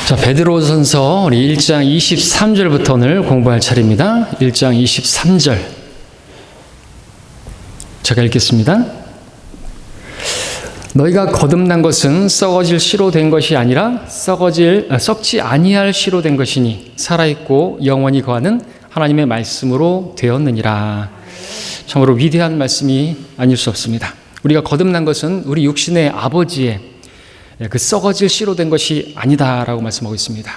자, 베드로전서 우리 1장 23절부터 오늘 공부할 차례입니다. 1장 23절. 제가 읽겠습니다. 너희가 거듭난 것은 썩어질 씨로 된 것이 아니라 썩지 아니할 씨로 된 것이니 살아있고 영원히 거하는 하나님의 말씀으로 되었느니라. 참으로 위대한 말씀이 아닐 수 없습니다. 우리가 거듭난 것은 우리 육신의 아버지의 그 썩어질 씨로 된 것이 아니다라고 말씀하고 있습니다.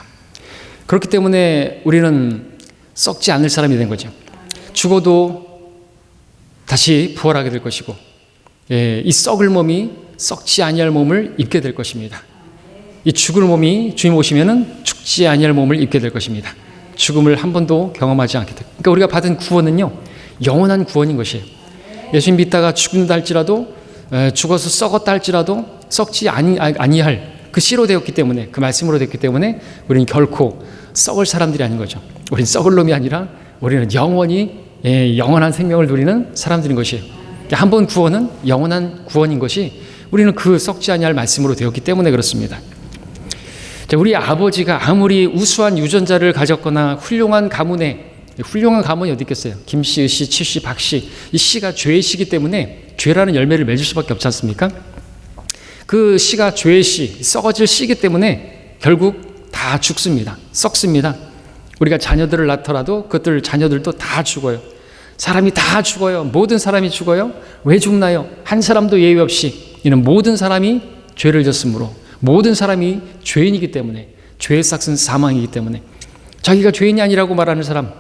그렇기 때문에 우리는 썩지 않을 사람이 된 거죠. 죽어도 다시 부활하게 될 것이고, 이 썩을 몸이 썩지 아니할 몸을 입게 될 것입니다. 이 죽을 몸이 주님 오시면은 죽지 아니할 몸을 입게 될 것입니다. 죽음을 한 번도 경험하지 않게 될. 그러니까 우리가 받은 구원은요, 영원한 구원인 것이에요. 예수님 믿다가 죽는다 할지라도, 죽어서 썩었다 할지라도 썩지 아니할 그 씨로 되었기 때문에, 그 말씀으로 되었기 때문에 우리는 결코 썩을 사람들이 아닌 거죠. 우리는 썩을 놈이 아니라 우리는 영원히 영원한 생명을 누리는 사람들인 것이에요. 한 번 구원은 영원한 구원인 것이 우리는 그 썩지 아니할 말씀으로 되었기 때문에 그렇습니다. 우리 아버지가 아무리 우수한 유전자를 가졌거나 훌륭한 가문이 어디 있겠어요? 김씨, 의씨, 칠씨, 박씨. 이 씨가 죄의 씨이기 때문에 죄라는 열매를 맺을 수밖에 없지 않습니까? 그 씨가 죄의 씨, 썩어질 씨이기 때문에 결국 다 죽습니다. 썩습니다. 우리가 자녀들을 낳더라도 그것들 자녀들도 다 죽어요. 사람이 다 죽어요. 모든 사람이 죽어요. 왜 죽나요? 한 사람도 예외 없이. 이는 모든 사람이 죄를 졌으므로, 모든 사람이 죄인이기 때문에, 죄의 삭은 사망이기 때문에 자기가 죄인이 아니라고 말하는 사람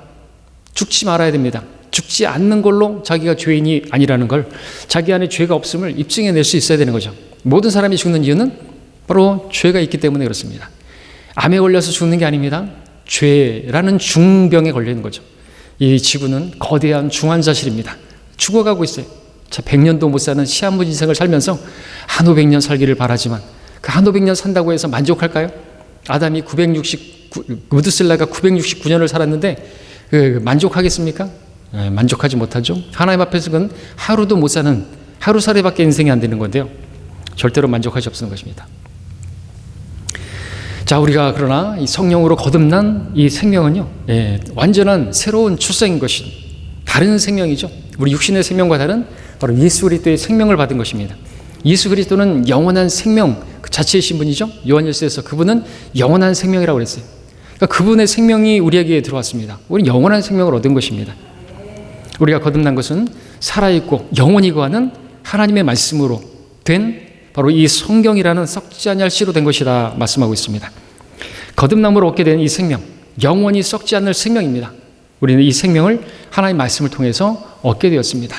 죽지 말아야 됩니다. 죽지 않는 걸로 자기가 죄인이 아니라는 걸, 자기 안에 죄가 없음을 입증해낼 수 있어야 되는 거죠. 모든 사람이 죽는 이유는 바로 죄가 있기 때문에 그렇습니다. 암에 걸려서 죽는 게 아닙니다. 죄라는 중병에 걸려 있는 거죠. 이 지구는 거대한 중환자실입니다. 죽어가고 있어요. 100년도 못 사는 시한부 인생을 살면서 한 500년 살기를 바라지만, 그 한 500년 산다고 해서 만족할까요? 아담이 무드셀라가 969년을 살았는데 만족하겠습니까? 만족하지 못하죠. 하나님 앞에서 그건 하루도 못 사는 하루살이밖에 인생이 안 되는 건데요, 절대로 만족할 수 없는 것입니다. 자, 우리가 그러나 이 성령으로 거듭난 이 생명은요, 완전한 새로운 출생인 것이 다른 생명이죠. 우리 육신의 생명과 다른 바로 예수 그리스도의 생명을 받은 것입니다. 예수 그리스도는 영원한 생명 그 자체이신 분이죠. 요한일서에서 그분은 영원한 생명이라고 그랬어요. 그러니까 그분의 생명이 우리에게 들어왔습니다. 우리는 영원한 생명을 얻은 것입니다. 우리가 거듭난 것은 살아있고 영원히 거하는 하나님의 말씀으로 된 바로 이 성경이라는 썩지 아니할 씨로 된 것이다 말씀하고 있습니다. 거듭남으로 얻게 된 이 생명, 영원히 썩지 않을 생명입니다. 우리는 이 생명을 하나님의 말씀을 통해서 얻게 되었습니다.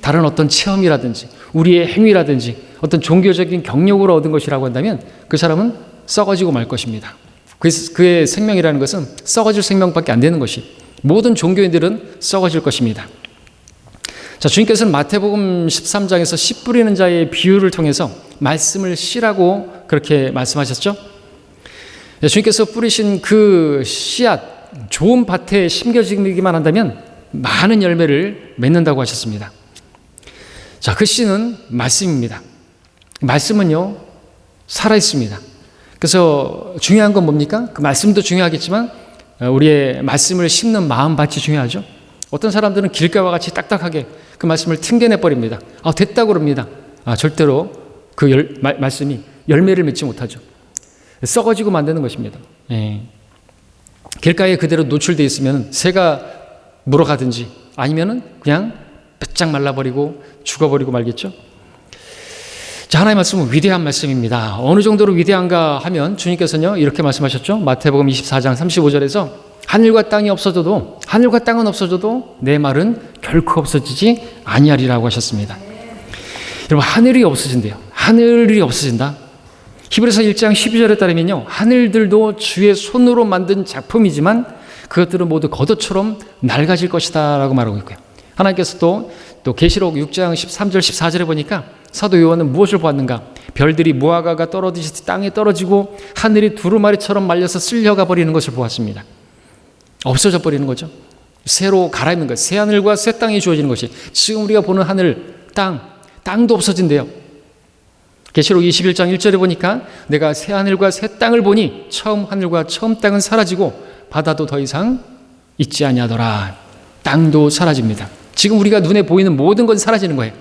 다른 어떤 체험이라든지 우리의 행위라든지 어떤 종교적인 경력으로 얻은 것이라고 한다면 그 사람은 썩어지고 말 것입니다. 그의 생명이라는 것은 썩어질 생명밖에 안 되는 것이, 모든 종교인들은 썩어질 것입니다. 자, 주님께서는 마태복음 13장에서 씨 뿌리는 자의 비유를 통해서 말씀을 씨라고 그렇게 말씀하셨죠. 주님께서 뿌리신 그 씨앗, 좋은 밭에 심겨지기만 한다면 많은 열매를 맺는다고 하셨습니다. 자, 그 씨는 말씀입니다. 말씀은요, 살아있습니다. 그래서 중요한 건 뭡니까? 그 말씀도 중요하겠지만 우리의 말씀을 심는 마음밭이 중요하죠. 어떤 사람들은 길가와 같이 딱딱하게 그 말씀을 튕겨내버립니다. 됐다고 그럽니다. 절대로 그 말씀이 열매를 맺지 못하죠. 썩어지고 만드는 것입니다. 길가에 그대로 노출되어 있으면 새가 물어가든지 아니면 그냥 바짝 말라버리고 죽어버리고 말겠죠. 자, 하나님의 말씀은 위대한 말씀입니다. 어느 정도로 위대한가 하면 주님께서는요, 이렇게 말씀하셨죠. 마태복음 24장 35절에서 하늘과 땅은 없어져도 내 말은 결코 없어지지 아니하리라고 하셨습니다. 여러분, 하늘이 없어진대요. 하늘이 없어진다. 히브리서 1장 12절에 따르면요, 하늘들도 주의 손으로 만든 작품이지만 그것들은 모두 겉옷처럼 낡아질 것이다 라고 말하고 있고요. 하나님께서 또 계시록 6장 13절 14절에 보니까 사도 요한은 무엇을 보았는가? 별들이 무화과가 떨어지듯이 땅에 떨어지고 하늘이 두루마리처럼 말려서 쓸려가 버리는 것을 보았습니다. 없어져 버리는 거죠. 새로 갈아입는 것, 새 하늘과 새 땅이 주어지는 것이, 지금 우리가 보는 하늘, 땅도 없어진대요. 계시록 21장 1절에 보니까 내가 새 하늘과 새 땅을 보니 처음 하늘과 처음 땅은 사라지고 바다도 더 이상 있지 아니하더라. 땅도 사라집니다. 지금 우리가 눈에 보이는 모든 건 사라지는 거예요.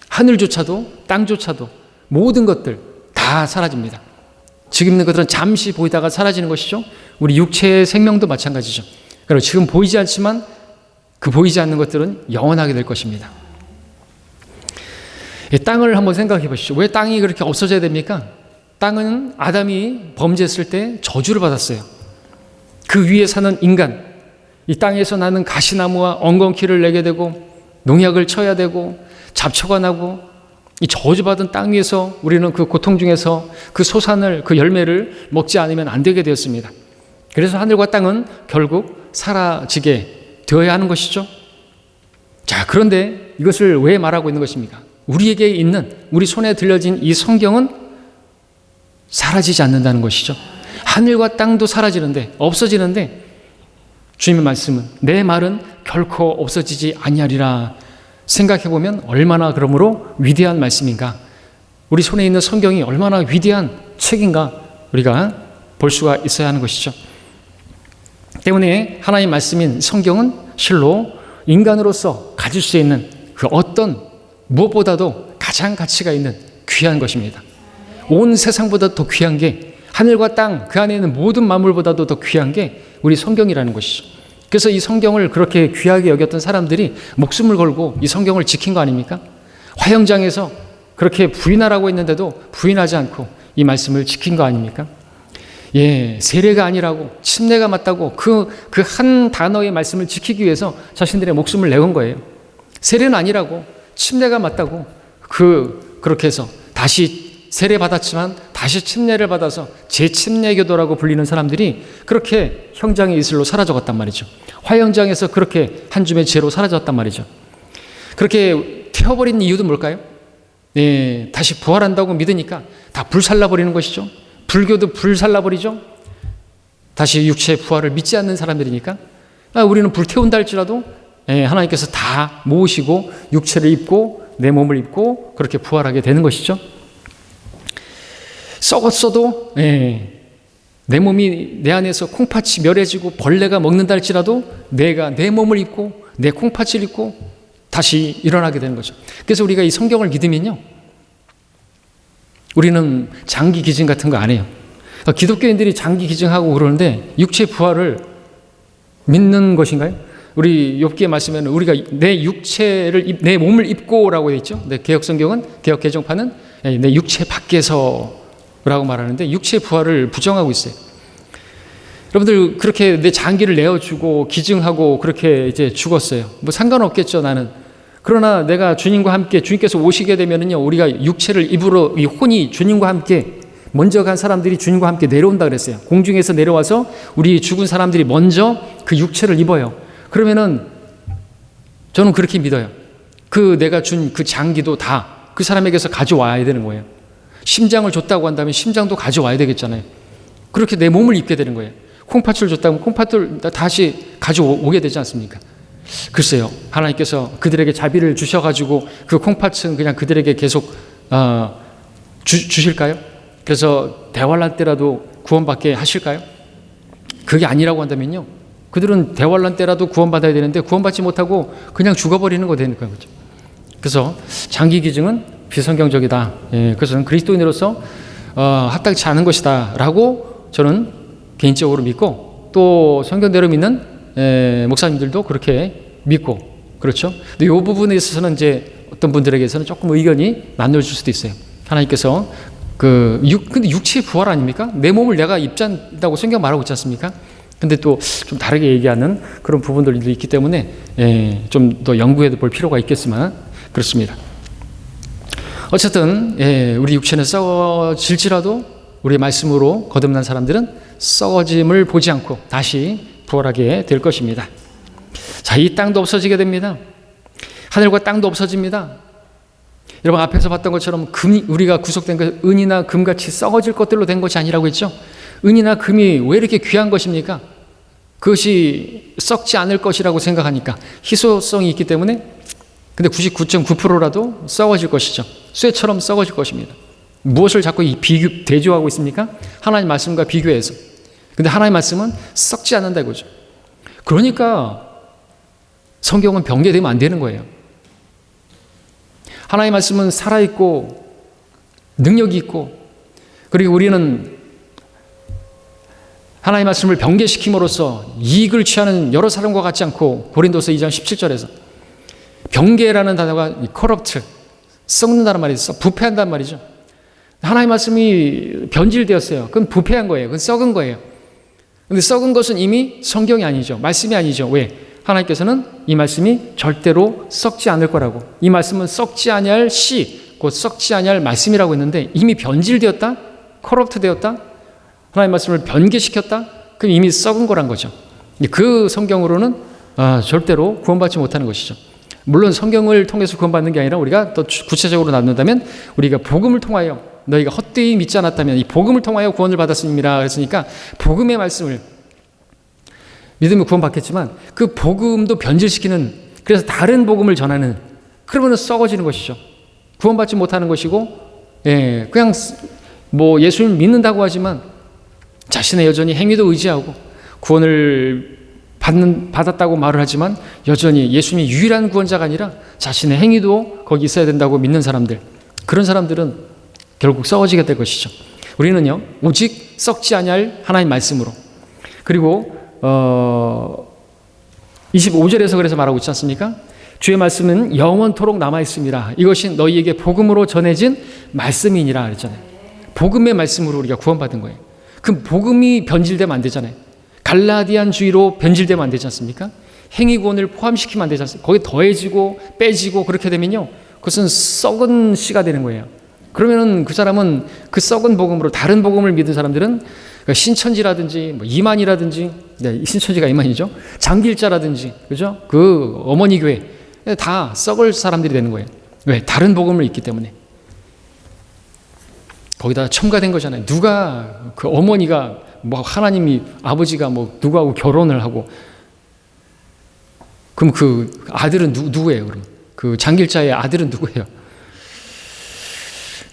하늘조차도 땅조차도 모든 것들 다 사라집니다. 지금 있는 것들은 잠시 보이다가 사라지는 것이죠. 우리 육체의 생명도 마찬가지죠. 그리고 지금 보이지 않지만 그 보이지 않는 것들은 영원하게 될 것입니다. 이 땅을 한번 생각해 보시죠. 왜 땅이 그렇게 없어져야 됩니까? 땅은 아담이 범죄했을 때 저주를 받았어요. 그 위에 사는 인간, 이 땅에서 나는 가시나무와 엉겅퀴를 내게 되고 농약을 쳐야 되고 잡초가 나고 이 저주받은 땅 위에서 우리는 그 고통 중에서 그 소산을, 그 열매를 먹지 않으면 안 되게 되었습니다. 그래서 하늘과 땅은 결국 사라지게 되어야 하는 것이죠. 자, 그런데 이것을 왜 말하고 있는 것입니까? 우리에게 있는, 우리 손에 들려진 이 성경은 사라지지 않는다는 것이죠. 하늘과 땅도 사라지는데, 없어지는데 주님의 말씀은, 내 말은 결코 없어지지 아니하리라. 생각해보면 얼마나 그러므로 위대한 말씀인가, 우리 손에 있는 성경이 얼마나 위대한 책인가 우리가 볼 수가 있어야 하는 것이죠. 때문에 하나님의 말씀인 성경은 실로 인간으로서 가질 수 있는 그 어떤 무엇보다도 가장 가치가 있는 귀한 것입니다. 온 세상보다 더 귀한 게, 하늘과 땅 그 안에 있는 모든 만물보다도 더 귀한 게 우리 성경이라는 것이죠. 그래서 이 성경을 그렇게 귀하게 여겼던 사람들이 목숨을 걸고 이 성경을 지킨 거 아닙니까? 화형장에서 그렇게 부인하라고 했는데도 부인하지 않고 이 말씀을 지킨 거 아닙니까? 예, 세례가 아니라고, 침례가 맞다고 그 한 단어의 말씀을 지키기 위해서 자신들의 목숨을 내건 거예요. 세례는 아니라고, 침례가 맞다고 그렇게 해서 다시 세례 받았지만 다시 침례를 받아서 재침례교도라고 불리는 사람들이 그렇게 형장의 이슬로 사라져갔단 말이죠. 화형장에서 그렇게 한 줌의 죄로 사라졌단 말이죠. 그렇게 태워버린 이유도 뭘까요? 네, 다시 부활한다고 믿으니까 다 불살라버리는 것이죠. 불교도 불살라버리죠. 다시 육체의 부활을 믿지 않는 사람들이니까 우리는 불태운다 할지라도 하나님께서 다 모으시고 육체를 입고 내 몸을 입고 그렇게 부활하게 되는 것이죠. 썩었어도 내 몸이 내 안에서 콩팥이 멸해지고 벌레가 먹는다 할지라도 내가 내 몸을 입고 내 콩팥을 입고 다시 일어나게 되는 거죠. 그래서 우리가 이 성경을 믿으면요, 우리는 장기 기증 같은 거 안 해요. 기독교인들이 장기 기증하고 그러는데 육체 부활을 믿는 것인가요? 우리 욥기의 말씀에는 우리가 내 육체를 내 몸을 입고라고 되어 있죠. 네, 개혁 성경은, 개혁 개정판은 내 육체 밖에서라고 말하는데 육체 부활을 부정하고 있어요. 여러분들 그렇게 내 장기를 내어주고 기증하고 그렇게 이제 죽었어요. 뭐 상관없겠죠, 나는. 그러나 내가 주님과 함께, 주님께서 오시게 되면은요, 우리가 육체를 입으로, 이 혼이 주님과 함께, 먼저 간 사람들이 주님과 함께 내려온다 그랬어요. 공중에서 내려와서 우리 죽은 사람들이 먼저 그 육체를 입어요. 그러면은 저는 그렇게 믿어요. 내가 준 그 장기도 다 그 사람에게서 가져와야 되는 거예요. 심장을 줬다고 한다면 심장도 가져와야 되겠잖아요. 그렇게 내 몸을 입게 되는 거예요. 콩팥을 줬다면 콩팥을 다시 가져오게 되지 않습니까? 글쎄요, 하나님께서 그들에게 자비를 주셔가지고 그 콩팥은 그냥 그들에게 계속 주실까요? 그래서 대환란 때라도 구원받게 하실까요? 그게 아니라고 한다면요, 그들은 대환란 때라도 구원받아야 되는데 구원받지 못하고 그냥 죽어버리는 거 되는 거죠. 그래서 장기 기증은 비성경적이다. 그것은 그리스도인으로서 합당치 않은 것이다 라고 저는 개인적으로 믿고, 또 성경대로 믿는 목사님들도 그렇게 믿고, 그렇죠. 근데 이 부분에 있어서는 이제 어떤 분들에게서는 조금 의견이 나눠질 수도 있어요. 하나님께서 근데 육체의 부활 아닙니까? 내 몸을 내가 입자다고 성경 말하고 있지 않습니까? 근데 또 좀 다르게 얘기하는 그런 부분들도 있기 때문에 좀 더 연구해 볼 필요가 있겠지만 그렇습니다. 어쨌든 우리 육체는 썩어질지라도 우리의 말씀으로 거듭난 사람들은 썩어짐을 보지 않고 다시 부활하게 될 것입니다. 자, 이 땅도 없어지게 됩니다. 하늘과 땅도 없어집니다. 여러분 앞에서 봤던 것처럼 우리가 구속된 것, 은이나 금같이 썩어질 것들로 된 것이 아니라고 했죠. 은이나 금이 왜 이렇게 귀한 것입니까? 그것이 썩지 않을 것이라고 생각하니까, 희소성이 있기 때문에. 근데 99.9%라도 썩어질 것이죠. 쇠처럼 썩어질 것입니다. 무엇을 자꾸 대조하고 있습니까? 하나님 말씀과 비교해서. 근데 하나님 말씀은 썩지 않는다 이거죠. 그러니까 성경은 변개되면 안 되는 거예요. 하나님 말씀은 살아있고 능력이 있고, 그리고 우리는 하나님 말씀을 변개시킴으로써 이익을 취하는 여러 사람과 같지 않고, 고린도서 2장 17절에서 변개라는 단어가 corrupt, 썩는다는 말이 있어. 부패한다는 말이죠. 하나님 말씀이 변질되었어요. 그건 부패한 거예요. 그건 썩은 거예요. 근데 썩은 것은 이미 성경이 아니죠. 말씀이 아니죠. 왜? 하나님께서는 이 말씀이 절대로 썩지 않을 거라고. 이 말씀은 썩지 아니할 씨, 곧 썩지 아니할 말씀이라고 했는데, 이미 변질되었다? corrupt 되었다? 하나님 말씀을 변개시켰다? 그럼 이미 썩은 거란 거죠. 그 성경으로는 절대로 구원받지 못하는 것이죠. 물론 성경을 통해서 구원받는 게 아니라 우리가 더 구체적으로 나눈다면, 우리가 복음을 통하여, 너희가 헛되이 믿지 않았다면 이 복음을 통하여 구원을 받았음이라 그랬으니까, 복음의 말씀을 믿으면 구원받겠지만 그 복음도 변질시키는, 그래서 다른 복음을 전하는, 그러면 썩어지는 것이죠. 구원받지 못하는 것이고, 그냥 뭐 예수를 믿는다고 하지만 자신의 여전히 행위도 의지하고 구원을 받았다고 말을 하지만 여전히 예수님이 유일한 구원자가 아니라 자신의 행위도 거기 있어야 된다고 믿는 사람들, 그런 사람들은 결국 썩어지게 될 것이죠. 우리는요, 오직 썩지 아니할 하나님 말씀으로, 그리고 25절에서 그래서 말하고 있지 않습니까? 주의 말씀은 영원토록 남아있습니다. 이것이 너희에게 복음으로 전해진 말씀이니라 그랬잖아요. 복음의 말씀으로 우리가 구원받은 거예요. 그 복음이 변질되면 안 되잖아요. 갈라디안주의로 변질되면 안 되지 않습니까? 행위구원을 포함시키면 안 되지 않습니까? 거기에 더해지고 빼지고 그렇게 되면요, 그것은 썩은 씨가 되는 거예요. 그러면은 그 사람은 그 썩은 복음으로, 다른 복음을 믿은 사람들은 신천지라든지 뭐 이만이라든지, 신천지가 이만이죠, 장길자라든지, 그죠? 그 어머니 교회 다 썩을 사람들이 되는 거예요. 왜? 다른 복음을 믿기 때문에. 거기다 첨가된 거잖아요. 누가, 그 어머니가 뭐 하나님이, 아버지가 뭐 누구하고 결혼을 하고, 그럼 그 아들은 누구예요? 그럼 그 장길자의 아들은 누구예요?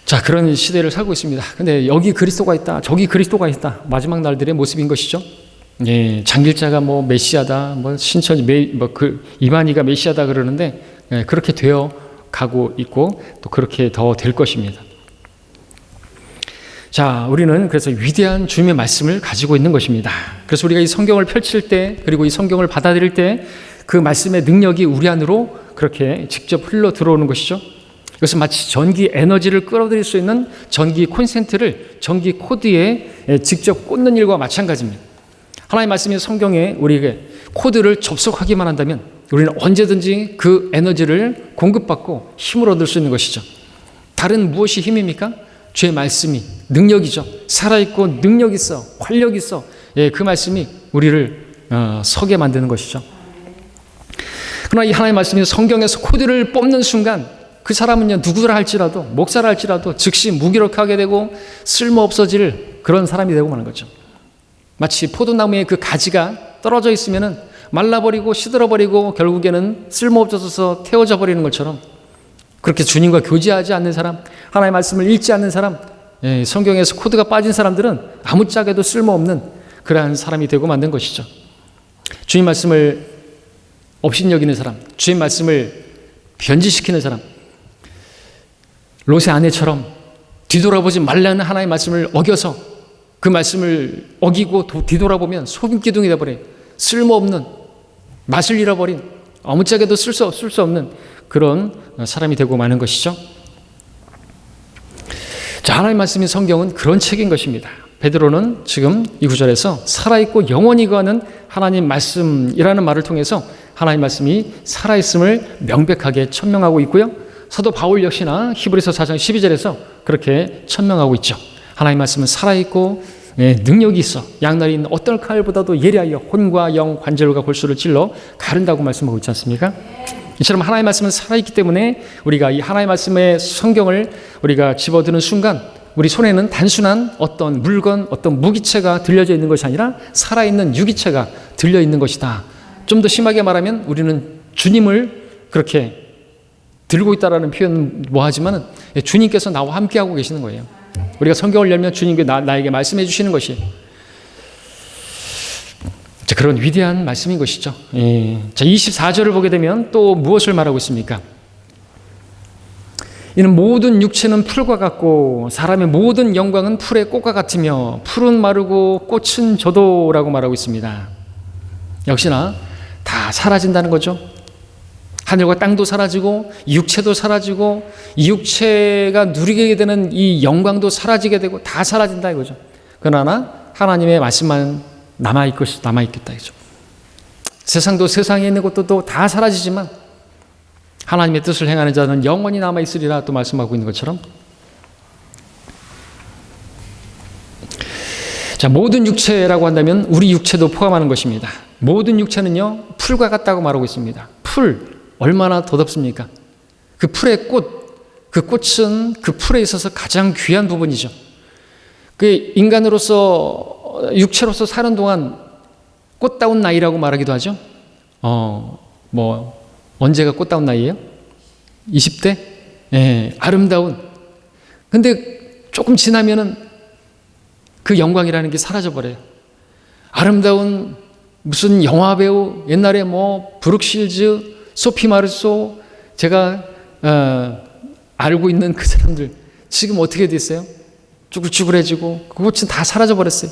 자, 그런 시대를 살고 있습니다. 근데 여기 그리스도가 있다, 저기 그리스도가 있다, 마지막 날들의 모습인 것이죠. 예, 장길자가 뭐 메시아다, 뭐 신천지 이만희가 메시아다 그러는데, 그렇게 되어 가고 있고 또 그렇게 더 될 것입니다. 자, 우리는 그래서 위대한 주님의 말씀을 가지고 있는 것입니다. 그래서 우리가 이 성경을 펼칠 때, 그리고 이 성경을 받아들일 때 그 말씀의 능력이 우리 안으로 그렇게 직접 흘러 들어오는 것이죠. 그래서 마치 전기 에너지를 끌어들일 수 있는 전기 콘센트를 전기 코드에 직접 꽂는 일과 마찬가지입니다. 하나님의 말씀이 성경에 우리에게 코드를 접속하기만 한다면 우리는 언제든지 그 에너지를 공급받고 힘을 얻을 수 있는 것이죠. 다른 무엇이 힘입니까? 주의 말씀이 능력이죠. 살아있고 능력 있어, 활력 있어. 그 말씀이 우리를 서게 만드는 것이죠. 그러나 이 하나님의 말씀이 성경에서 코드를 뽑는 순간, 그 사람은요, 누구라 할지라도, 목사라 할지라도 즉시 무기력하게 되고 쓸모 없어질 그런 사람이 되고 마는 거죠. 마치 포도나무에 그 가지가 떨어져 있으면은 말라버리고 시들어버리고 결국에는 쓸모 없어져서 태워져 버리는 것처럼, 그렇게 주님과 교제하지 않는 사람, 하나님의 말씀을 읽지 않는 사람, 성경에서 코드가 빠진 사람들은 아무짝에도 쓸모없는 그러한 사람이 되고 만든 것이죠. 주님 말씀을 업신여기는 사람, 주님 말씀을 변질시키는 사람, 롯의 아내처럼 뒤돌아보지 말라는 하나님의 말씀을 어겨서 그 말씀을 어기고 뒤돌아보면 소금기둥이 되어버린, 쓸모없는, 맛을 잃어버린, 아무짝에도 쓸 수 없는 그런 사람이 되고 마는 것이죠. 자, 하나님의 말씀인 성경은 그런 책인 것입니다. 베드로는 지금 이 구절에서 살아있고 영원히 거하는 하나님 말씀이라는 말을 통해서 하나님 말씀이 살아있음을 명백하게 천명하고 있고요. 사도 바울 역시나 히브리서 4장 12절에서 그렇게 천명하고 있죠. 하나님 말씀은 살아있고 능력이 있어 양날이 있는 어떤 칼보다도 예리하여 혼과 영, 관절과 골수를 찔러 가른다고 말씀하고 있지 않습니까? 이처럼 하나님의 말씀은 살아있기 때문에 우리가 이 하나님의 말씀의 성경을 우리가 집어드는 순간 우리 손에는 단순한 어떤 물건, 어떤 무기체가 들려져 있는 것이 아니라 살아있는 유기체가 들려있는 것이다. 좀 더 심하게 말하면 우리는 주님을 그렇게 들고 있다라는 표현 뭐하지만 주님께서 나와 함께하고 계시는 거예요. 우리가 성경을 열면 주님께 나에게 말씀해 주시는 것이 자, 그런 위대한 말씀인 것이죠. 예. 자, 24절을 보게 되면 또 무엇을 말하고 있습니까? 이는 모든 육체는 풀과 같고 사람의 모든 영광은 풀의 꽃과 같으며 풀은 마르고 꽃은 저도라고 말하고 있습니다. 역시나 다 사라진다는 거죠. 하늘과 땅도 사라지고 육체도 사라지고 이 육체가 누리게 되는 이 영광도 사라지게 되고 다 사라진다 이거죠. 그러나 하나님의 말씀만 남아있겠다 이거죠. 세상도 세상에 있는 것도 다 사라지지만 하나님의 뜻을 행하는 자는 영원히 남아있으리라 또 말씀하고 있는 것처럼 자, 모든 육체라고 한다면 우리 육체도 포함하는 것입니다. 모든 육체는요 풀과 같다고 말하고 있습니다. 풀 얼마나 더덥습니까? 그 풀의 꽃, 그 꽃은 그 풀에 있어서 가장 귀한 부분이죠. 그 인간으로서 육체로서 사는 동안 꽃다운 나이라고 말하기도 하죠. 언제가 꽃다운 나이예요? 20대? 예, 아름다운. 근데 조금 지나면은 그 영광이라는 게 사라져버려요. 아름다운 무슨 영화배우, 옛날에 브룩실즈, 소피 마르소, 제가 알고 있는 그 사람들 지금 어떻게 됐어요? 쭈글쭈글해지고 그 꽃은 다 사라져버렸어요.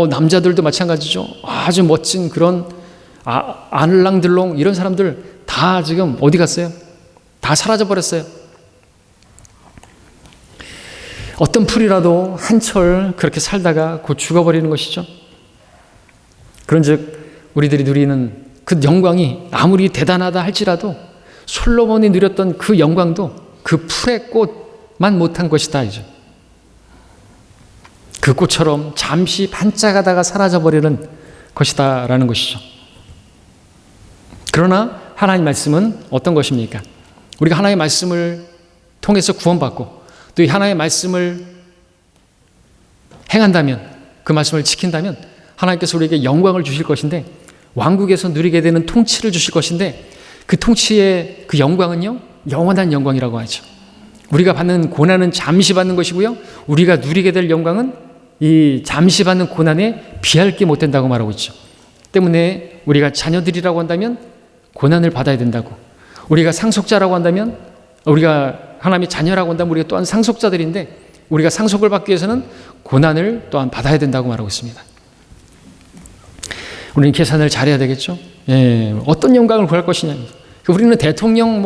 남자들도 마찬가지죠. 아주 멋진 그런 아를랑들롱 이런 사람들 다 지금 어디 갔어요? 다 사라져버렸어요. 어떤 풀이라도 한철 그렇게 살다가 곧 죽어버리는 것이죠. 그런즉 우리들이 누리는 그 영광이 아무리 대단하다 할지라도 솔로몬이 누렸던 그 영광도 그 풀의 꽃만 못한 것이다 이죠. 그 꽃처럼 잠시 반짝하다가 사라져버리는 것이다라는 것이죠. 그러나 하나님 말씀은 어떤 것입니까? 우리가 하나님의 말씀을 통해서 구원받고 또 이 하나님의 말씀을 행한다면 그 말씀을 지킨다면 하나님께서 우리에게 영광을 주실 것인데 왕국에서 누리게 되는 통치를 주실 것인데 그 통치의 그 영광은요 영원한 영광이라고 하죠. 우리가 받는 고난은 잠시 받는 것이고요 우리가 누리게 될 영광은 이 잠시 받는 고난에 비할 게 못 된다고 말하고 있죠. 때문에 우리가 자녀들이라고 한다면 고난을 받아야 된다고, 우리가 상속자라고 한다면 우리가 하나님의 자녀라고 한다면 우리가 또한 상속자들인데 우리가 상속을 받기 위해서는 고난을 또한 받아야 된다고 말하고 있습니다. 우리는 계산을 잘해야 되겠죠. 어떤 영광을 구할 것이냐. 우리는 대통령,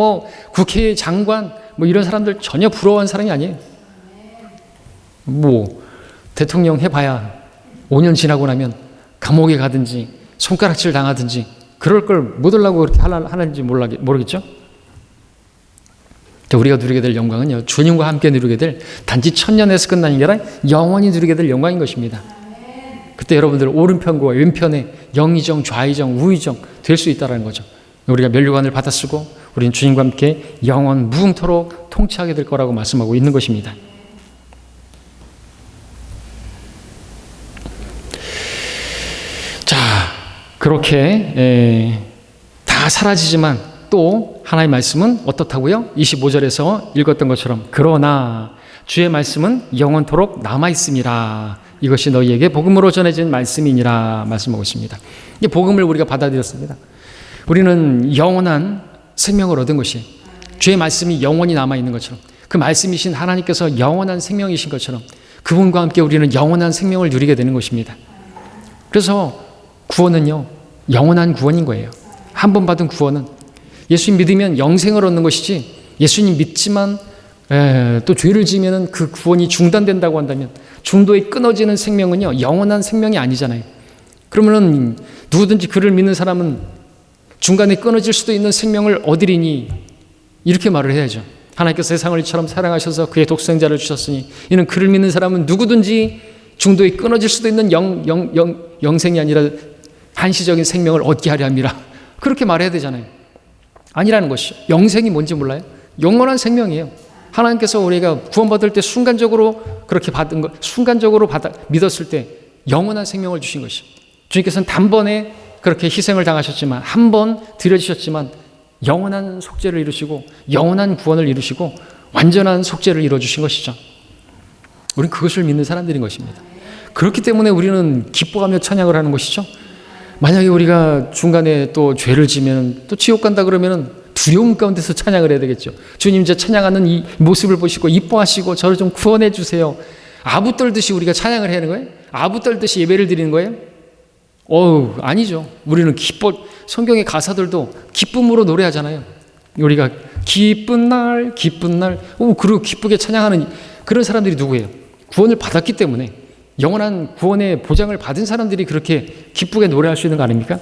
국회 장관, 이런 사람들 전혀 부러워하는 사람이 아니에요. 대통령 해봐야 5년 지나고 나면 감옥에 가든지 손가락질 당하든지 그럴 걸 못 하려고 그렇게 하는지 모르겠죠. 우리가 누리게 될 영광은요 주님과 함께 누리게 될 단지 천년에서 끝나는 게 아니라 영원히 누리게 될 영광인 것입니다. 그때 여러분들 오른편과 왼편에 영의정, 좌의정, 우의정 될 수 있다는 거죠. 우리가 면류관을 받아 쓰고 우리는 주님과 함께 영원 무궁토록 통치하게 될 거라고 말씀하고 있는 것입니다. 자, 그렇게 다 사라지지만 또 하나님의 말씀은 어떻다고요? 25절에서 읽었던 것처럼 그러나 주의 말씀은 영원토록 남아있음이라. 이것이 너희에게 복음으로 전해진 말씀이니라 말씀하고 있습니다. 이 복음을 우리가 받아들였습니다. 우리는 영원한 생명을 얻은 것이 주의 말씀이 영원히 남아있는 것처럼 그 말씀이신 하나님께서 영원한 생명이신 것처럼 그분과 함께 우리는 영원한 생명을 누리게 되는 것입니다. 그래서 구원은요 영원한 구원인 거예요. 한 번 받은 구원은 예수님 믿으면 영생을 얻는 것이지 예수님 믿지만 또 죄를 지으면 그 구원이 중단된다고 한다면 중도에 끊어지는 생명은요 영원한 생명이 아니잖아요. 그러면은 누구든지 그를 믿는 사람은 중간에 끊어질 수도 있는 생명을 얻으리니 이렇게 말을 해야죠. 하나님께서 세상을 이처럼 사랑하셔서 그의 독생자를 주셨으니 이는 그를 믿는 사람은 누구든지 중도에 끊어질 수도 있는 영생이 아니라 한시적인 생명을 얻게 하려 함이라. 그렇게 말해야 되잖아요. 아니라는 것이죠. 영생이 뭔지 몰라요? 영원한 생명이에요. 하나님께서 우리가 구원받을 때 순간적으로 그렇게 받은 것, 순간적으로 믿었을 때 영원한 생명을 주신 것이죠. 주님께서는 단번에 그렇게 희생을 당하셨지만 한 번 드려주셨지만 영원한 속죄를 이루시고 영원한 구원을 이루시고 완전한 속죄를 이루어주신 것이죠. 우리는 그것을 믿는 사람들인 것입니다. 그렇기 때문에 우리는 기뻐하며 찬양을 하는 것이죠. 만약에 우리가 중간에 또 죄를 지면 또 지옥 간다 그러면 두려움 가운데서 찬양을 해야 되겠죠. 주님, 제 찬양하는 이 모습을 보시고 이뻐하시고 저를 좀 구원해 주세요. 아부 떨듯이 우리가 찬양을 해야 하는 거예요? 아부 떨듯이 예배를 드리는 거예요? 아니죠. 우리는 성경의 가사들도 기쁨으로 노래하잖아요. 우리가 기쁜 날, 그리고 기쁘게 찬양하는 그런 사람들이 누구예요? 구원을 받았기 때문에, 영원한 구원의 보장을 받은 사람들이 그렇게 기쁘게 노래할 수 있는 거 아닙니까?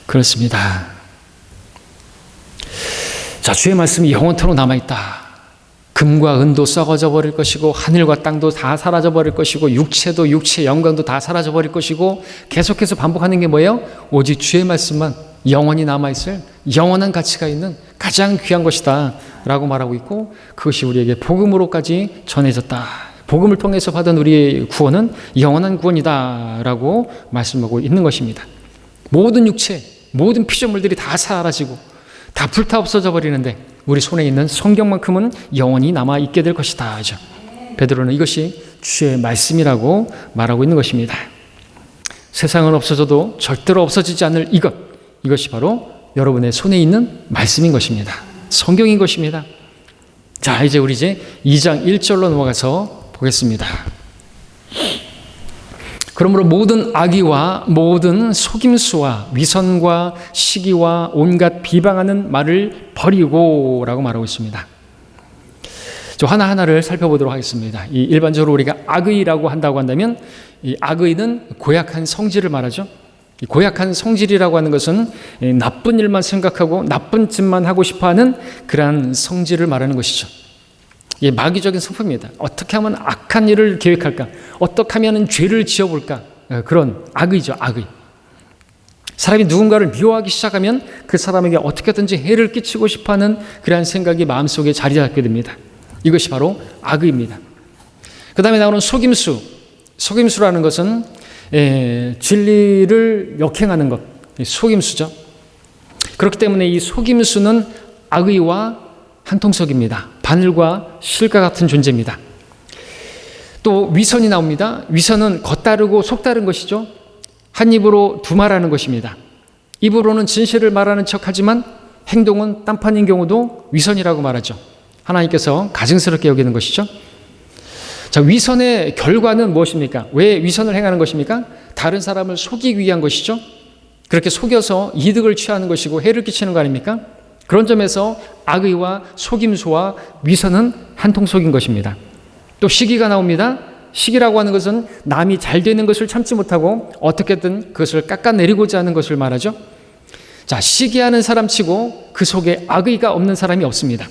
그렇습니다. 자, 주의 말씀이 영원토록 남아있다. 금과 은도 썩어져 버릴 것이고 하늘과 땅도 다 사라져 버릴 것이고 육체도 육체의 영광도 다 사라져 버릴 것이고, 계속해서 반복하는 게 뭐예요? 오직 주의 말씀만 영원히 남아있을 영원한 가치가 있는 가장 귀한 것이다 라고 말하고 있고, 그것이 우리에게 복음으로까지 전해졌다. 복음을 통해서 받은 우리의 구원은 영원한 구원이다 라고 말씀하고 있는 것입니다. 모든 육체, 모든 피조물들이 다 사라지고 다 불타 없어져 버리는데 우리 손에 있는 성경만큼은 영원히 남아있게 될 것이다. 베드로는 이것이 주의 말씀이라고 말하고 있는 것입니다. 세상은 없어져도 절대로 없어지지 않을 이것이 바로 여러분의 손에 있는 말씀인 것입니다. 성경인 것입니다. 자, 이제 2장 1절로 넘어가서 보겠습니다. 그러므로 모든 악의와 모든 속임수와 위선과 시기와 온갖 비방하는 말을 버리고 라고 말하고 있습니다. 하나하나를 살펴보도록 하겠습니다. 일반적으로 우리가 악의라고 한다고 한다면, 이 악의는 고약한 성질을 말하죠. 이 고약한 성질이라고 하는 것은 나쁜 일만 생각하고 나쁜 짓만 하고 싶어하는 그러한 성질을 말하는 것이죠. 이게 마귀적인 성품입니다. 어떻게 하면 악한 일을 계획할까? 어떻게 하면 죄를 지어볼까? 그런 악의죠, 악의. 사람이 누군가를 미워하기 시작하면 그 사람에게 어떻게든지 해를 끼치고 싶어하는 그러한 생각이 마음속에 자리 잡게 됩니다. 이것이 바로 악의입니다. 그 다음에 나오는 속임수. 속임수라는 것은 진리를 역행하는 것, 속임수죠. 그렇기 때문에 이 속임수는 악의와 한통속입니다. 바늘과 실과 같은 존재입니다. 또 위선이 나옵니다. 위선은 겉다르고 속다른 것이죠. 한 입으로 두 말하는 것입니다. 입으로는 진실을 말하는 척하지만 행동은 딴판인 경우도 위선이라고 말하죠. 하나님께서 가증스럽게 여기는 것이죠. 자, 위선의 결과는 무엇입니까? 왜 위선을 행하는 것입니까? 다른 사람을 속이기 위한 것이죠. 그렇게 속여서 이득을 취하는 것이고 해를 끼치는 거 아닙니까? 그런 점에서 악의와 속임수와 위선은 한통속인 것입니다. 또 시기가 나옵니다. 시기라고 하는 것은 남이 잘 되는 것을 참지 못하고 어떻게든 그것을 깎아내리고자 하는 것을 말하죠. 자, 시기하는 사람치고 그 속에 악의가 없는 사람이 없습니다.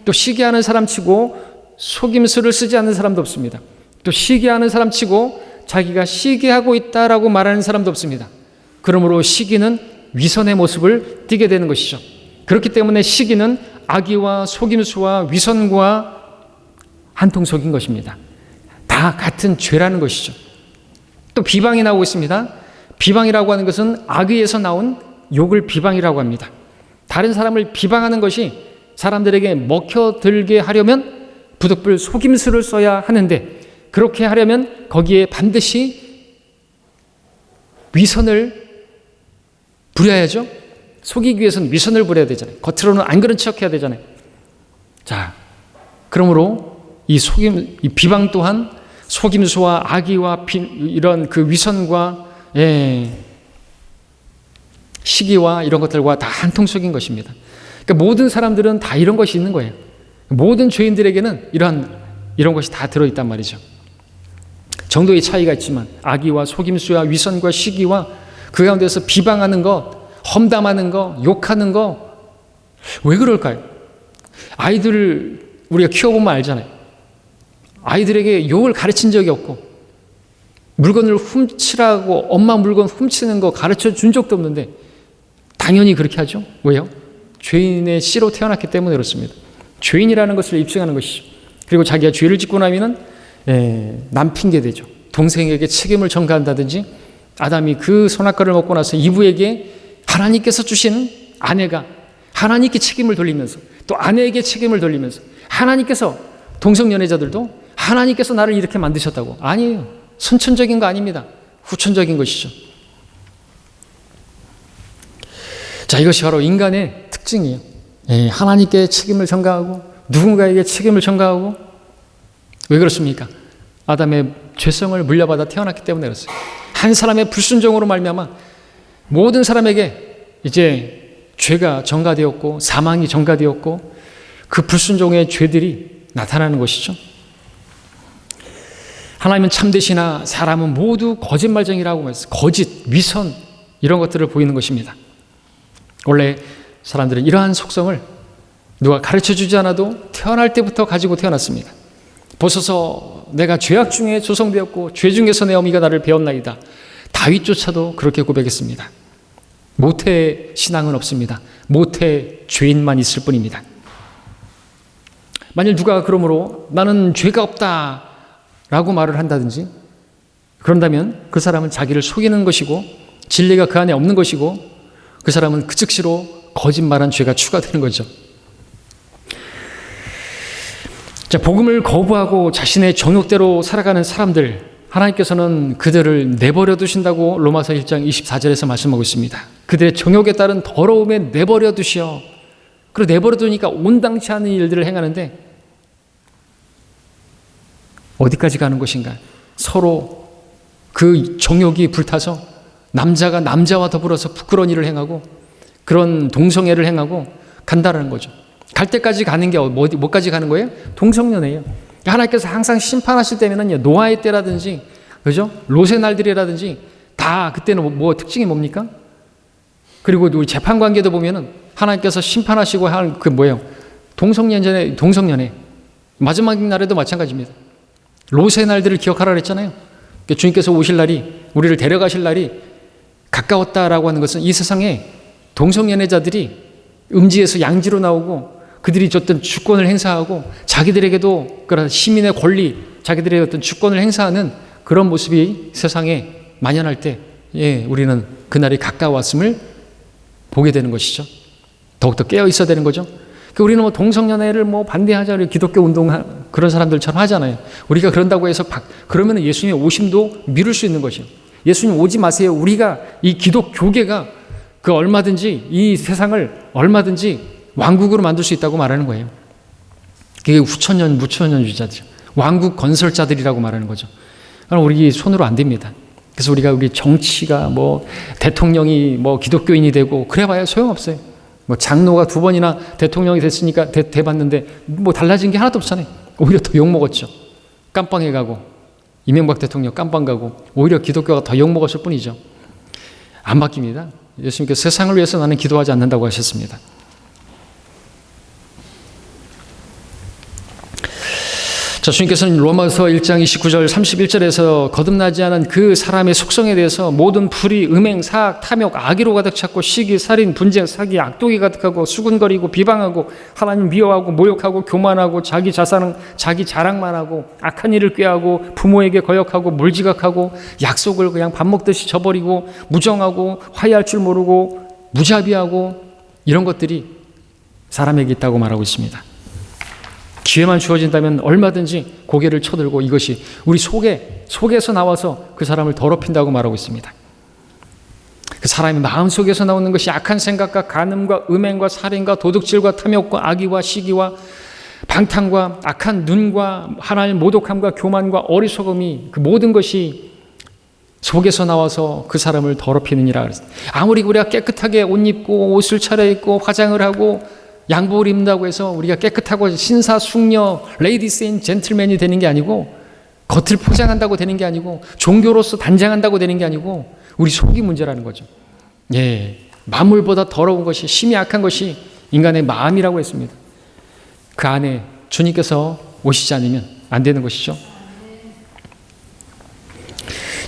또 시기하는 사람치고 속임수를 쓰지 않는 사람도 없습니다. 또 시기하는 사람치고 자기가 시기하고 있다라고 말하는 사람도 없습니다. 그러므로 시기는 위선의 모습을 띠게 되는 것이죠. 그렇기 때문에 시기는 악의와 속임수와 위선과 한통속인 것입니다. 다 같은 죄라는 것이죠. 또 비방이 나오고 있습니다. 비방이라고 하는 것은 악의에서 나온 욕을 비방이라고 합니다. 다른 사람을 비방하는 것이 사람들에게 먹혀들게 하려면 부득불 속임수를 써야 하는데, 그렇게 하려면 거기에 반드시 위선을 부려야죠. 속이기 위해서는 위선을 부려야 되잖아요. 겉으로는 안 그런 척 해야 되잖아요. 자, 그러므로 이 비방 또한 속임수와 악의와 이런 그 위선과 시기와 이런 것들과 다 한통속인 것입니다. 그러니까 모든 사람들은 다 이런 것이 있는 거예요. 모든 죄인들에게는 이런 것이 다 들어있단 말이죠. 정도의 차이가 있지만 악의와 속임수와 위선과 시기와 그 가운데서 비방하는 것, 험담하는 거, 욕하는 거, 왜 그럴까요? 아이들을 우리가 키워보면 알잖아요. 아이들에게 욕을 가르친 적이 없고 물건을 훔치라고 엄마 물건 훔치는 거 가르쳐 준 적도 없는데 당연히 그렇게 하죠. 왜요? 죄인의 씨로 태어났기 때문에 그렇습니다. 죄인이라는 것을 입증하는 것이죠. 그리고 자기가 죄를 짓고 나면은 남 핑계 대죠. 동생에게 책임을 전가한다든지, 아담이 그 선악과를 먹고 나서 이브에게 하나님께서 주신 아내가 하나님께 책임을 돌리면서 또 아내에게 책임을 돌리면서 하나님께서 동성연애자들도 하나님께서 나를 이렇게 만드셨다고. 아니에요. 선천적인 거 아닙니다. 후천적인 것이죠. 자, 이것이 바로 인간의 특징이에요. 하나님께 책임을 전가하고 누군가에게 책임을 전가하고. 왜 그렇습니까? 아담의 죄성을 물려받아 태어났기 때문에 그렇습니다. 한 사람의 불순종으로 말미암아 모든 사람에게 이제 죄가 전가되었고 사망이 전가되었고 그 불순종의 죄들이 나타나는 것이죠. 하나님은 참되시나 사람은 모두 거짓말쟁이라고 말했어요. 거짓, 위선 이런 것들을 보이는 것입니다. 원래 사람들은 이러한 속성을 누가 가르쳐주지 않아도 태어날 때부터 가지고 태어났습니다. 보소서 내가 죄악 중에 조성되었고 죄 중에서 내 어미가 나를 배웠나이다. 다윗조차도 그렇게 고백했습니다. 모태 신앙은 없습니다. 모태 죄인만 있을 뿐입니다. 만일 누가 그러므로 나는 죄가 없다 라고 말을 한다든지 그런다면 그 사람은 자기를 속이는 것이고 진리가 그 안에 없는 것이고 그 사람은 그 즉시로 거짓말한 죄가 추가되는 거죠. 자, 복음을 거부하고 자신의 정욕대로 살아가는 사람들, 하나님께서는 그들을 내버려 두신다고 로마서 1장 24절에서 말씀하고 있습니다. 그들의 정욕에 따른 더러움에 내버려 두시어. 그리고 내버려 두니까 온당치 않은 일들을 행하는데 어디까지 가는 것인가? 서로 그 정욕이 불타서 남자가 남자와 더불어서 부끄러운 일을 행하고 그런 동성애를 행하고 간다라는 거죠. 갈 때까지 가는 게 뭐까지 가는 거예요? 동성연애예요. 하나님께서 항상 심판하실 때면은 노아의 때라든지, 그죠? 롯의 날들이라든지 다 그때는 뭐 특징이 뭡니까? 그리고 우리 재판 관계도 보면은 하나님께서 심판하시고 하는 그 뭐예요? 동성연애. 마지막 날에도 마찬가지입니다. 롯의 날들을 기억하라 그랬잖아요. 주님께서 오실 날이, 우리를 데려가실 날이 가까웠다라고 하는 것은 이 세상에 동성연애자들이 음지에서 양지로 나오고 그들이 어떤 주권을 행사하고 자기들에게도 그런 시민의 권리, 자기들의 어떤 주권을 행사하는 그런 모습이 세상에 만연할 때, 우리는 그날이 가까웠음을 보게 되는 것이죠. 더욱더 깨어 있어야 되는 거죠. 우리는 뭐 동성연애를 뭐 반대하자, 기독교 운동 그런 사람들처럼 하잖아요. 우리가 그런다고 해서 그러면 예수님의 오심도 미룰 수 있는 것이에요. 예수님 오지 마세요. 우리가 이 기독교계가 그 얼마든지 이 세상을 얼마든지 왕국으로 만들 수 있다고 말하는 거예요. 그게 후천년, 무천년주의자들, 왕국 건설자들이라고 말하는 거죠. 그럼 우리 손으로 안 됩니다. 그래서 우리 정치가 뭐 대통령이 뭐 기독교인이 되고 그래봐야 소용없어요. 뭐 장로가 2번이나 대통령이 됐으니까 돼봤는데 뭐 달라진 게 하나도 없잖아요. 오히려 더 욕먹었죠. 깜빵에 가고 이명박 대통령 깜빵 가고 오히려 기독교가 더 욕먹었을 뿐이죠. 안 바뀝니다. 예수님께서 세상을 위해서 나는 기도하지 않는다고 하셨습니다. 자, 주님께서는 로마서 1장 29절 31절에서 거듭나지 않은 그 사람의 속성에 대해서 모든 불의, 음행, 사악, 탐욕, 악의로 가득 찼고 시기, 살인, 분쟁, 사기, 악독이 가득하고 수군거리고 비방하고 하나님 미워하고 모욕하고 교만하고 자기 자랑만 하고 악한 일을 꾀하고 부모에게 거역하고 물지각하고 약속을 그냥 밥 먹듯이 저버리고 무정하고 화해할 줄 모르고 무자비하고 이런 것들이 사람에게 있다고 말하고 있습니다. 기회만 주어진다면 얼마든지 고개를 쳐들고 이것이 우리 속에서 나와서 그 사람을 더럽힌다고 말하고 있습니다. 그 사람의 마음속에서 나오는 것이 악한 생각과 간음과 음행과 살인과 도둑질과 탐욕과 악의와 시기와 방탕과 악한 눈과 하나님 모독함과 교만과 어리석음이 그 모든 것이 속에서 나와서 그 사람을 더럽히느니라 그랬습니다. 아무리 우리가 깨끗하게 옷 입고 옷을 차려입고 화장을 하고 양복을 입는다고 해서 우리가 깨끗하고 신사숙녀, 레이디스 앤 젠틀맨이 되는 게 아니고 겉을 포장한다고 되는 게 아니고 종교로서 단장한다고 되는 게 아니고 우리 속이 문제라는 거죠. 만물보다 더러운 것이, 심히 악한 것이 인간의 마음이라고 했습니다. 그 안에 주님께서 오시지 않으면 안 되는 것이죠.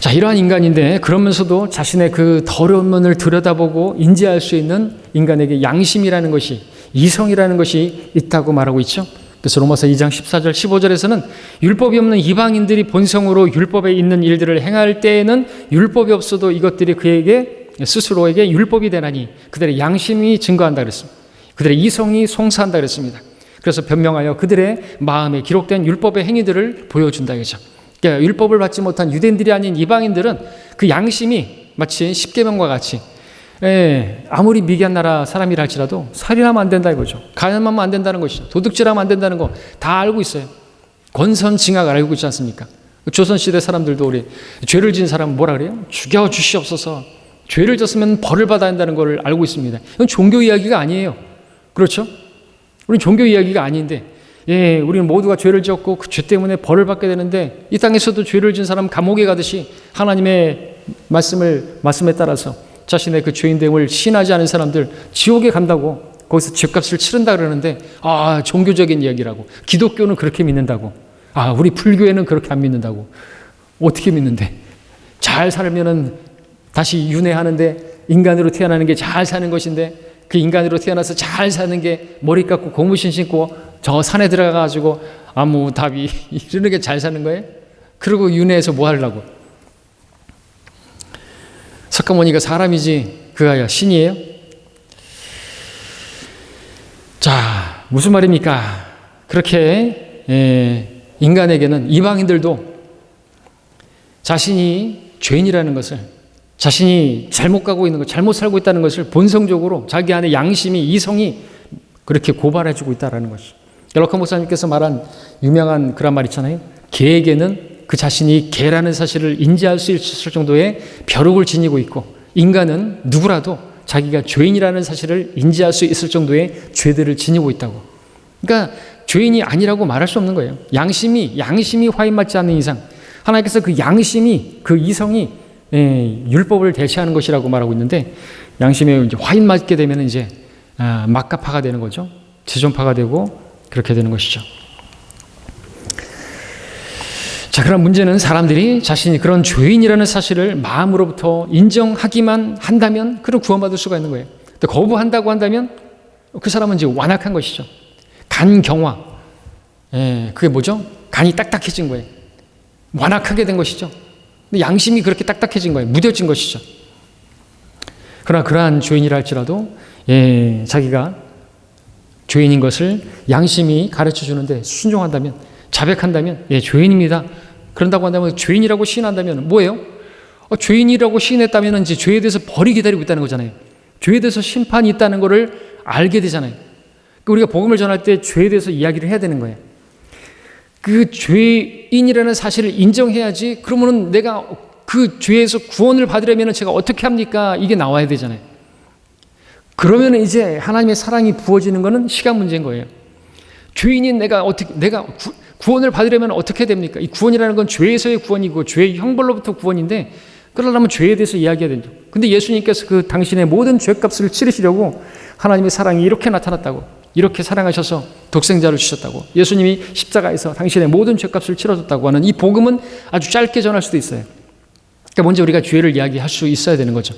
자, 이러한 인간인데 그러면서도 자신의 그 더러운 면을 들여다보고 인지할 수 있는 인간에게 양심이라는 것이, 이성이라는 것이 있다고 말하고 있죠. 그래서 로마서 2장 14절 15절에서는 율법이 없는 이방인들이 본성으로 율법에 있는 일들을 행할 때에는 율법이 없어도 이것들이 그에게 스스로에게 율법이 되나니 그들의 양심이 증거한다 그랬습니다. 그들의 이성이 송사한다 그랬습니다. 그래서 변명하여 그들의 마음에 기록된 율법의 행위들을 보여준다 이거죠. 그러니까 율법을 받지 못한 유대인들이 아닌 이방인들은 그 양심이 마치 십계명과 같이 아무리 미개한 나라 사람이라 할지라도 살인하면 안 된다 이거죠. 가늠하면 안 된다는 것이죠. 도둑질하면 안 된다는 거 다 알고 있어요. 권선징악 알고 있지 않습니까? 조선시대 사람들도 우리 죄를 지은 사람은 뭐라 그래요? 죽여 주시옵소서. 죄를 졌으면 벌을 받아야 한다는 걸 알고 있습니다. 이건 종교 이야기가 아니에요. 그렇죠? 우리는 종교 이야기가 아닌데 우리는 모두가 죄를 지었고 그 죄 때문에 벌을 받게 되는데 이 땅에서도 죄를 지은 사람은 감옥에 가듯이 하나님의 말씀에 따라서 자신의 그 죄인됨을 시인하지 않은 사람들 지옥에 간다고 거기서 죄값을 치른다 그러는데 종교적인 이야기라고. 기독교는 그렇게 믿는다고. 우리 불교에는 그렇게 안 믿는다고. 어떻게 믿는데? 잘 살면은 다시 윤회하는데 인간으로 태어나는 게 잘 사는 것인데 그 인간으로 태어나서 잘 사는 게 머리 깎고 고무신 신고 저 산에 들어가가지고 아무 답이 이러는 게 잘 사는 거예요? 그리고 윤회해서 뭐 하려고? 석가모니가 사람이지 그가 신이에요? 자, 무슨 말입니까? 그렇게 인간에게는 이방인들도 자신이 죄인이라는 것을, 자신이 잘못 가고 있는 것, 잘못 살고 있다는 것을 본성적으로 자기 안에 양심이, 이성이 그렇게 고발해주고 있다는 것이. 럭커 목사님께서 말한 유명한 그런 말 있잖아요. 개에게는 그 자신이 개라는 사실을 인지할 수 있을 정도의 벼룩을 지니고 있고, 인간은 누구라도 자기가 죄인이라는 사실을 인지할 수 있을 정도의 죄들을 지니고 있다고. 그러니까 죄인이 아니라고 말할 수 없는 거예요. 양심이 화인맞지 않는 이상 하나님께서 그 양심이, 그 이성이 율법을 대체하는 것이라고 말하고 있는데, 양심에 이제 화인맞게 되면 이제 막가파가 되는 거죠. 지존파가 되고 그렇게 되는 것이죠. 자, 그럼 문제는 사람들이 자신이 그런 죄인이라는 사실을 마음으로부터 인정하기만 한다면 그럼 구원받을 수가 있는 거예요. 또 거부한다고 한다면 그 사람은 이제 완악한 것이죠. 간경화. 그게 뭐죠? 간이 딱딱해진 거예요. 완악하게 된 것이죠. 근데 양심이 그렇게 딱딱해진 거예요. 무뎌진 것이죠. 그러나 그러한 죄인이라 할지라도 자기가 죄인인 것을 양심이 가르쳐 주는데 순종한다면, 자백한다면 죄인입니다. 그런다고 한다면, 죄인이라고 시인한다면 뭐예요? 죄인이라고 시인했다면 이제 죄에 대해서 벌이 기다리고 있다는 거잖아요. 죄에 대해서 심판이 있다는 것을 알게 되잖아요. 우리가 복음을 전할 때 죄에 대해서 이야기를 해야 되는 거예요. 그 죄인이라는 사실을 인정해야지. 그러면은 내가 그 죄에서 구원을 받으려면 제가 어떻게 합니까? 이게 나와야 되잖아요. 그러면 이제 하나님의 사랑이 부어지는 것은 시간 문제인 거예요. 죄인인 내가 구원을 받으려면 어떻게 됩니까? 이 구원이라는 건 죄에서의 구원이고 죄의 형벌로부터 구원인데, 그러려면 죄에 대해서 이야기해야 된다. 근데 예수님께서 그 당신의 모든 죄값을 치르시려고 하나님의 사랑이 이렇게 나타났다고, 이렇게 사랑하셔서 독생자를 주셨다고, 예수님이 십자가에서 당신의 모든 죄값을 치러줬다고 하는 이 복음은 아주 짧게 전할 수도 있어요. 그러니까 먼저 우리가 죄를 이야기할 수 있어야 되는 거죠.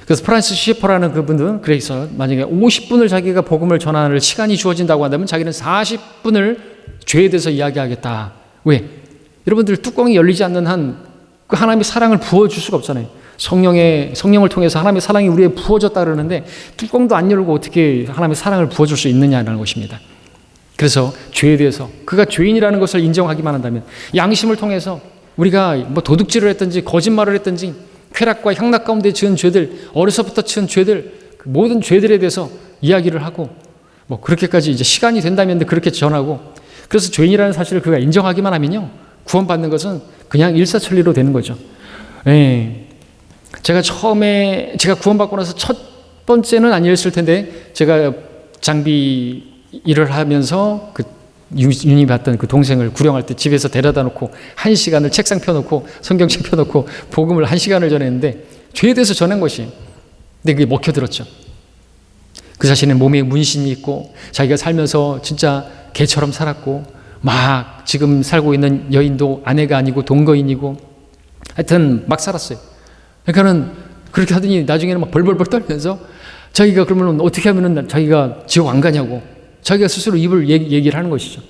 그래서 프란시스 셰퍼라는 그분은 그래서 만약에 50분을 자기가 복음을 전하는 시간이 주어진다고 한다면 자기는 40분을 죄에 대해서 이야기하겠다. 왜? 여러분들 뚜껑이 열리지 않는 한 그 하나님의 사랑을 부어줄 수가 없잖아요. 성령을 통해서 하나님의 사랑이 우리에 부어졌다 그러는데 뚜껑도 안 열고 어떻게 하나님의 사랑을 부어줄 수 있느냐는 것입니다. 그래서 죄에 대해서 그가 죄인이라는 것을 인정하기만 한다면, 양심을 통해서 우리가 뭐 도둑질을 했든지 거짓말을 했든지 쾌락과 향락 가운데 지은 죄들, 어려서부터 지은 죄들, 그 모든 죄들에 대해서 이야기를 하고 뭐 그렇게까지 이제 시간이 된다면 그렇게 전하고, 그래서 죄인이라는 사실을 그가 인정하기만 하면요, 구원받는 것은 그냥 일사천리로 되는 거죠. 제가 구원받고 나서 첫 번째는 아니었을 텐데, 제가 장비 일을 하면서 그 윤희 봤던 그 동생을 구령할 때 집에서 데려다 놓고 1시간을 책상 펴놓고 성경책 펴놓고 복음을 1시간을 전했는데 죄에 대해서 전한 것이, 근데 그게 먹혀들었죠. 그 자신의 몸에 문신이 있고 자기가 살면서 진짜 개처럼 살았고, 막 지금 살고 있는 여인도 아내가 아니고 동거인이고 하여튼 막 살았어요. 그러니까는 그렇게 하더니 나중에는 막 벌벌벌 떨면서 자기가 그러면 어떻게 하면은 자기가 지옥 안 가냐고 자기가 스스로 입을 얘기를 하는 것이죠.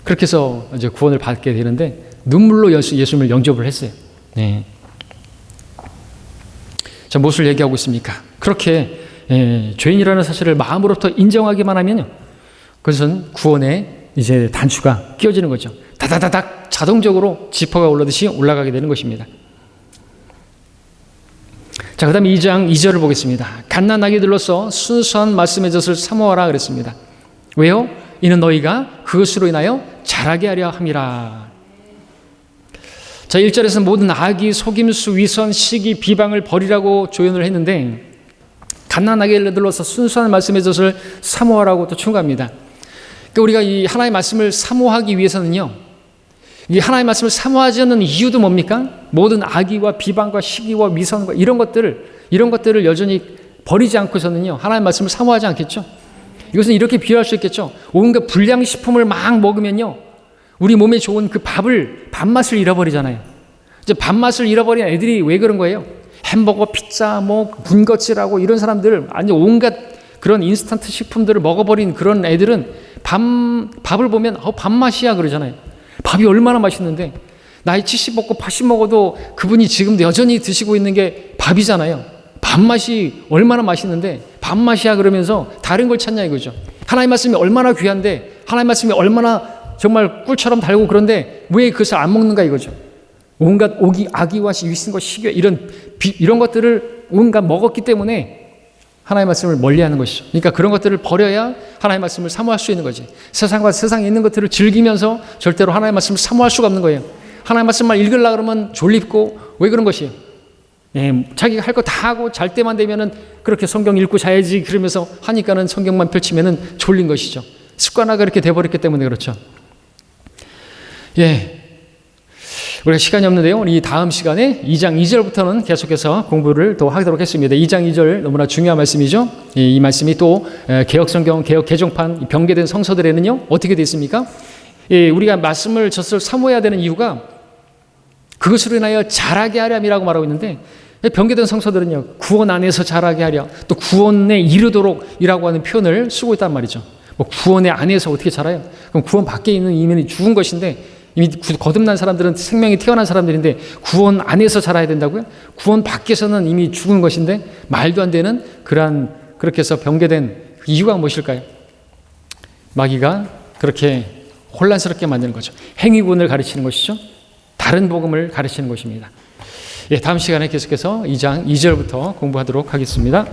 그렇게 해서 이제 구원을 받게 되는데 눈물로 예수님을 영접을 했어요. 자, 무엇을 얘기하고 있습니까? 그렇게 죄인이라는 사실을 마음으로부터 인정하기만 하면요, 그것은 구원의 이제 단추가 끼워지는 거죠. 다다다닥 자동적으로 지퍼가 올라듯이 올라가게 되는 것입니다. 자, 그 다음에 2장 2절을 보겠습니다. 갓난아기들로서 순수한 말씀의 젖을 사모하라 그랬습니다. 왜요? 이는 너희가 그것으로 인하여 자라게 하려 함이라. 자, 1절에서 모든 악의, 속임수, 위선, 시기, 비방을 버리라고 조언을 했는데 갓난아기들로서 순수한 말씀의 젖을 사모하라고 또 충고합니다. 그러니까 우리가 이 하나님의 말씀을 사모하기 위해서는요, 이 하나님의 말씀을 사모하지 않는 이유도 뭡니까? 모든 악의와 비방과 시기와 위선과 이런 것들을 여전히 버리지 않고서는요, 하나님의 말씀을 사모하지 않겠죠. 이것은 이렇게 비유할 수 있겠죠. 온갖 불량식품을 막 먹으면요, 우리 몸에 좋은 그 밥맛을 잃어버리잖아요. 이제 밥맛을 잃어버린 애들이 왜 그런 거예요? 햄버거, 피자, 군것질하고 이런 사람들, 아니 온갖 그런 인스턴트 식품들을 먹어버린 그런 애들은 밥을 보면 밥맛이야 그러잖아요. 밥이 얼마나 맛있는데 나이 70 먹고 80 먹어도 그분이 지금도 여전히 드시고 있는 게 밥이잖아요. 밥맛이 얼마나 맛있는데 밥맛이야 그러면서 다른 걸 찾냐 이거죠. 하나님 말씀이 얼마나 귀한데, 하나님 말씀이 얼마나 정말 꿀처럼 달고 그런데 왜 그것을 안 먹는가 이거죠. 온갖 악의와 위선과 시기 이런 것들을 온갖 먹었기 때문에 하나님의 말씀을 멀리하는 것이죠. 그러니까 그런 것들을 버려야 하나님의 말씀을 사모할 수 있는 거지. 세상과 세상에 있는 것들을 즐기면서 절대로 하나님의 말씀을 사모할 수가 없는 거예요. 하나님의 말씀만 읽으려고 그러면 졸립고, 왜 그런 것이에요? 자기가 할 거 다 하고 잘 때만 되면은 그렇게 성경 읽고 자야지 그러면서 하니까는 성경만 펼치면은 졸린 것이죠. 습관화가 그렇게 돼버렸기 때문에 그렇죠. 우리가 시간이 없는데요. 이 다음 시간에 2장 2절부터는 계속해서 공부를 또 하도록 했습니다. 2장 2절 너무나 중요한 말씀이죠. 이 말씀이 또 개혁성경, 개혁개정판 병개된 성서들에는요, 어떻게 되어 있습니까? 우리가 말씀을 젖을 사모해야 되는 이유가 그것으로 인하여 자라게 하렴이라고 말하고 있는데, 병개된 성서들은요, 구원 안에서 자라게 하려, 또 구원에 이르도록이라고 하는 표현을 쓰고 있단 말이죠. 구원의 안에서 어떻게 자라요? 그럼 구원 밖에 있는 이미 죽은 것인데, 이미 거듭난 사람들은 생명이 태어난 사람들인데 구원 안에서 자라야 된다고요? 구원 밖에서는 이미 죽은 것인데 말도 안 되는 그렇게 해서 병개된 이유가 무엇일까요? 마귀가 그렇게 혼란스럽게 만드는 거죠. 행위군을 가르치는 것이죠. 다른 복음을 가르치는 것입니다. 다음 시간에 계속해서 2장 2절부터 공부하도록 하겠습니다.